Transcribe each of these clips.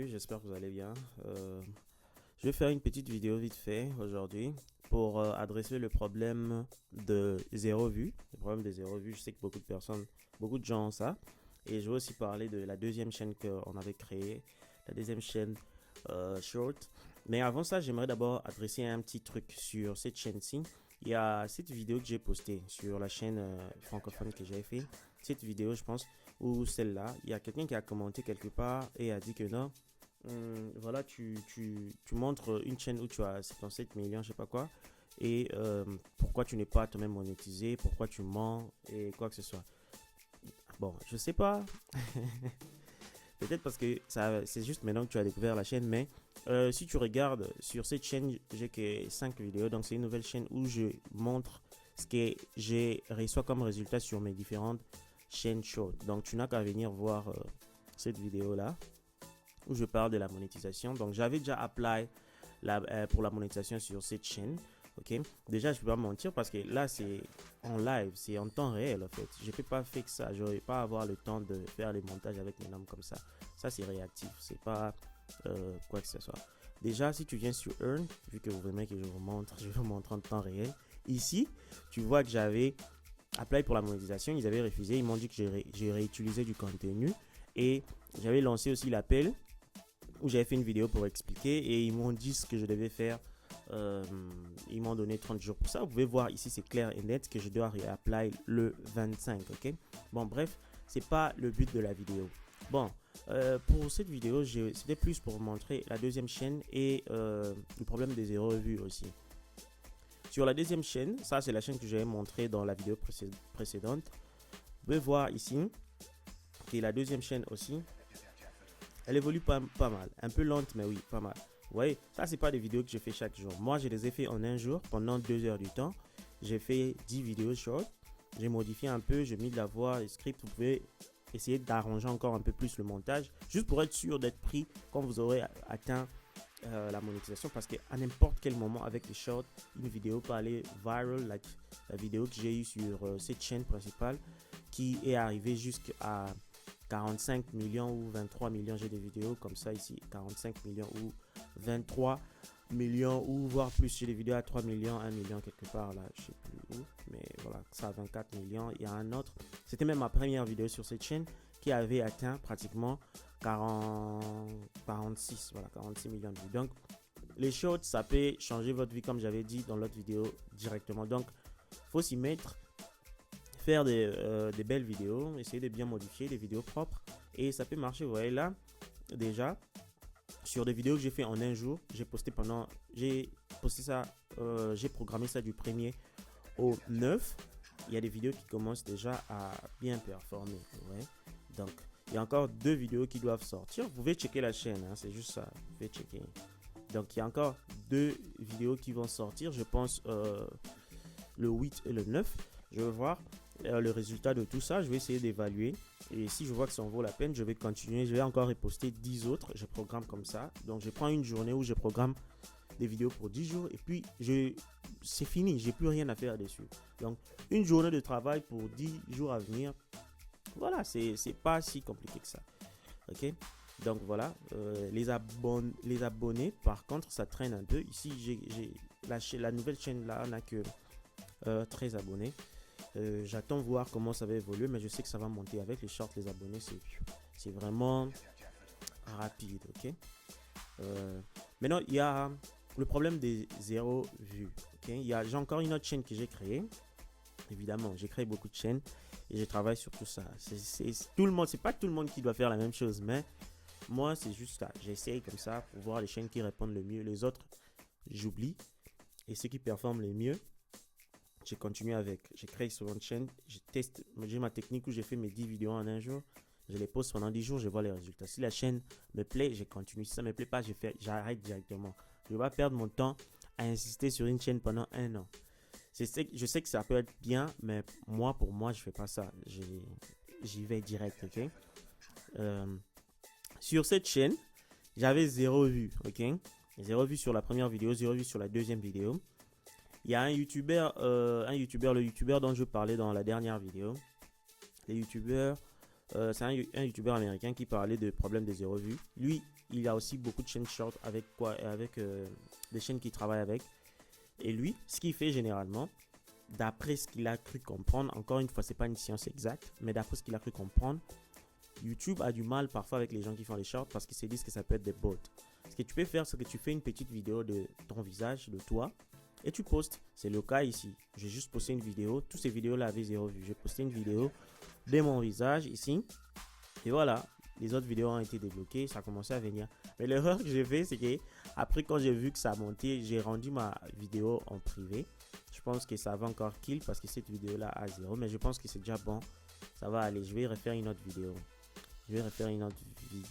J'espère que vous allez bien. Je vais faire une petite vidéo vite fait aujourd'hui pour adresser le problème de zéro vue. Le problème de zéro vue, je sais que beaucoup de gens ont ça. Et je vais aussi parler de la deuxième chaîne qu'on avait créée, la deuxième chaîne Short. Mais avant ça, j'aimerais d'abord adresser un petit truc sur cette chaîne-ci. Il y a cette vidéo que j'ai postée sur la chaîne francophone que j'ai fait. Cette vidéo, je pense, ou celle-là, il y a quelqu'un qui a commenté quelque part et a dit que non, voilà, tu montres une chaîne où tu as 77 millions, je sais pas quoi, et pourquoi tu n'es pas toi-même monétisé, pourquoi tu mens et quoi que ce soit. Bon, je sais pas, peut-être parce que ça, c'est juste maintenant que tu as découvert la chaîne, mais si tu regardes sur cette chaîne, j'ai que 5 vidéos, donc c'est une nouvelle chaîne où je montre ce que j'ai reçu comme résultat sur mes différentes chaînes short. Donc tu n'as qu'à venir voir cette vidéo là où je parle de la monétisation. Donc j'avais déjà apply pour la monétisation sur cette chaîne. Ok, déjà je peux pas mentir parce que là c'est en live, c'est en temps réel en fait. Je peux pas faire que ça, je vais pas avoir le temps de faire les montages avec mes noms comme ça. Ça c'est réactif, c'est pas quoi que ce soit. Déjà si tu viens sur Earn, vu que vous aimez que je vous montre, je vais vous montrer en temps réel. Ici, tu vois que j'avais apply pour la monétisation, ils avaient refusé, ils m'ont dit que j'ai réutilisé du contenu et j'avais lancé aussi l'appel où j'avais fait une vidéo pour expliquer et ils m'ont dit ce que je devais faire. Ils m'ont donné 30 jours pour ça. Vous pouvez voir ici, c'est clair et net que je dois réapply le 25. Ok. Bon, bref, c'est pas le but de la vidéo. Bon, pour cette vidéo, c'était plus pour montrer la deuxième chaîne et le problème des zéro vues aussi. Sur la deuxième chaîne, ça c'est la chaîne que j'avais montré dans la vidéo précédente. Vous pouvez voir ici que la deuxième chaîne aussi, elle évolue pas mal, un peu lente mais oui, pas mal. Vous voyez, ça c'est pas des vidéos que je fais chaque jour. Moi je les ai fait en un jour pendant 2 heures du temps. J'ai fait 10 vidéos short. J'ai modifié un peu, j'ai mis de la voix, les scripts. Vous pouvez essayer d'arranger encore un peu plus le montage, juste pour être sûr d'être pris quand vous aurez atteint la monétisation, parce qu'à n'importe quel moment avec les shorts, une vidéo peut aller viral, like la vidéo que j'ai eue sur cette chaîne principale qui est arrivée jusqu'à 45 millions ou 23 millions. J'ai des vidéos comme ça ici, 45 millions ou 23 millions ou voire plus. J'ai des vidéos à 3 millions, 1 million quelque part là, je sais plus où, mais voilà, ça a 24 millions. Il y a un autre, c'était même ma première vidéo sur cette chaîne qui avait atteint pratiquement 46, voilà, 46 millions de vues. Donc les shorts, ça peut changer votre vie comme j'avais dit dans l'autre vidéo directement. Donc faut s'y mettre, faire des belles vidéos, essayer de bien modifier des vidéos propres et ça peut marcher. Vous voyez là, déjà sur des vidéos que j'ai fait en un jour, j'ai posté ça, j'ai programmé ça du 1er au 9. Il y a des vidéos qui commencent déjà à bien performer. Ouais. Donc il y a encore 2 vidéos qui doivent sortir. Vous pouvez checker la chaîne, hein, c'est juste ça, vous pouvez checker. Donc il y a encore 2 vidéos qui vont sortir, je pense le 8 et le 9. Je vais voir le résultat de tout ça, je vais essayer d'évaluer et si je vois que ça en vaut la peine, je vais continuer. Je vais encore reposter 10 autres, je programme comme ça. Donc je prends une journée où je programme des vidéos pour 10 jours et puis c'est fini, j'ai plus rien à faire dessus. Donc une journée de travail pour 10 jours à venir, voilà, c'est pas si compliqué que ça. Ok, donc voilà, les abonnés par contre ça traîne un peu. Ici j'ai la nouvelle chaîne là, on a que 13 abonnés. J'attends voir comment ça va évoluer, mais je sais que ça va monter avec les shorts. Les abonnés, c'est vraiment rapide. Ok. Maintenant il y a le problème des zéro vues. Ok, j'ai encore une autre chaîne que j'ai créée. Évidemment, j'ai créé beaucoup de chaînes et je travaille sur tout ça. Tout le monde, c'est pas tout le monde qui doit faire la même chose, mais moi c'est juste ça. J'essaye comme ça pour voir les chaînes qui répondent le mieux. Les autres, j'oublie, et ceux qui performent le mieux, j'ai continué avec. J'ai créé sur une chaîne, j'ai ma technique où j'ai fait mes 10 vidéos en un jour. Je les poste pendant 10 jours, je vois les résultats. Si la chaîne me plaît, je continue. Si ça ne me plaît pas, j'arrête directement. Je ne vais pas perdre mon temps à insister sur une chaîne pendant un an. Je sais que ça peut être bien, mais pour moi, je ne fais pas ça. J'y vais direct, ok? Sur cette chaîne, j'avais 0 vue, ok? 0 vue sur la première vidéo, 0 vue sur la deuxième vidéo. Il y a le youtubeur dont je parlais dans la dernière vidéo. Les youtubeurs, c'est un youtubeur américain qui parlait de problème de zéro vue. Lui, il y a aussi beaucoup de chaînes short avec quoi, avec des chaînes qui travaillent avec. Et lui, ce qu'il fait généralement, d'après ce qu'il a cru comprendre, encore une fois, c'est pas une science exacte, mais d'après ce qu'il a cru comprendre, YouTube a du mal parfois avec les gens qui font les shorts parce qu'ils se disent que ça peut être des bots. Ce que tu peux faire, c'est que tu fais une petite vidéo de ton visage, de toi, et tu postes. C'est le cas ici. J'ai juste posté une vidéo. Toutes ces vidéos-là avaient 0 vues. J'ai posté une vidéo de mon visage ici. Et voilà, les autres vidéos ont été débloquées. Ça a commencé à venir. Mais l'erreur que j'ai fait, c'est que après, quand j'ai vu que ça a monté, j'ai rendu ma vidéo en privé. Je pense que ça va encore kill parce que cette vidéo-là a 0. Mais je pense que c'est déjà bon. Ça va aller. Je vais refaire une autre vidéo. Je vais refaire une autre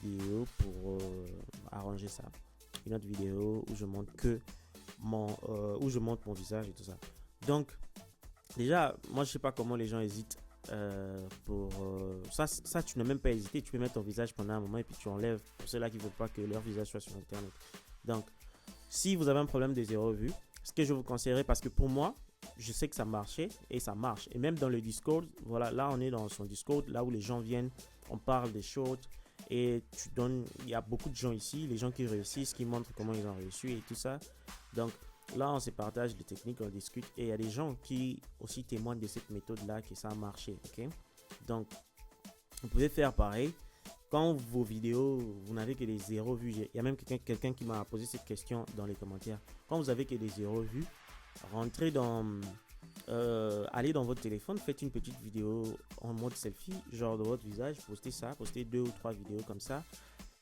vidéo pour arranger ça. Une autre vidéo où je montre que où je montre mon visage et tout ça. Donc, déjà, moi je sais pas comment les gens hésitent pour ça. Tu n'as même pas hésité. Tu peux mettre ton visage pendant un moment et puis tu enlèves pour ceux-là qui ne veulent pas que leur visage soit sur internet. Donc, si vous avez un problème de 0 vues, ce que je vous conseillerais, parce que pour moi, je sais que ça marchait et ça marche. Et même dans le Discord, voilà, là on est dans son Discord, là où les gens viennent, on parle des shorts et tu donnes, il y a beaucoup de gens ici, les gens qui réussissent, qui montrent comment ils ont réussi et tout ça. Donc là on se partage les techniques, on discute et il y a des gens qui aussi témoignent de cette méthode là que ça a marché, ok? Donc vous pouvez faire pareil. Quand vos vidéos, vous n'avez que des 0 vues, il y a même quelqu'un qui m'a posé cette question dans les commentaires. Quand vous avez que des 0 vues, rentrez dans allez dans votre téléphone, faites une petite vidéo en mode selfie, genre de votre visage, postez ça, postez 2 ou 3 vidéos comme ça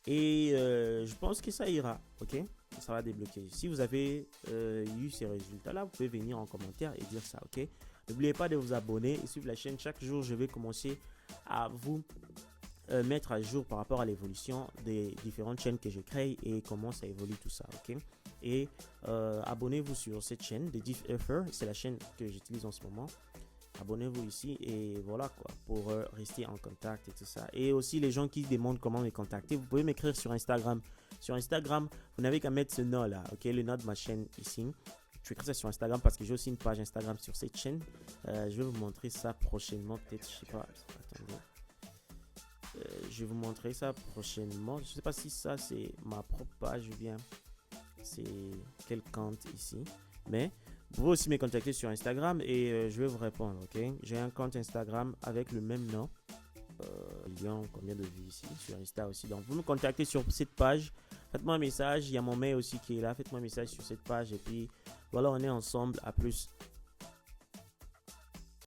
et je pense que ça ira, ok? Ça va débloquer. Si vous avez eu ces résultats là, vous pouvez venir en commentaire et dire ça, ok? N'oubliez pas de vous abonner et suivre la chaîne. Chaque jour je vais commencer à vous mettre à jour par rapport à l'évolution des différentes chaînes que je crée et comment ça évolue tout ça, ok? Et abonnez-vous sur cette chaîne de DiffFR, c'est la chaîne que j'utilise en ce moment. Abonnez-vous ici et voilà quoi, pour rester en contact et tout ça. Et aussi les gens qui demandent comment me contacter, vous pouvez m'écrire sur Instagram. Sur Instagram, vous n'avez qu'à mettre ce nom là, ok, le nom de ma chaîne ici. Je vais écrire ça sur Instagram parce que j'ai aussi une page Instagram sur cette chaîne. Je vais vous montrer ça prochainement, peut-être, je sais pas. Attendez. Je vais vous montrer ça prochainement. Je sais pas si ça c'est ma propre page ou bien c'est quel compte ici, mais vous pouvez aussi me contacter sur Instagram et je vais vous répondre, ok? J'ai un compte Instagram avec le même nom. Il y a combien de vues ici sur Insta aussi, donc vous me contactez sur cette page, faites-moi un message, il y a mon mail aussi qui est là, faites-moi un message sur cette page et puis voilà, on est ensemble. À plus.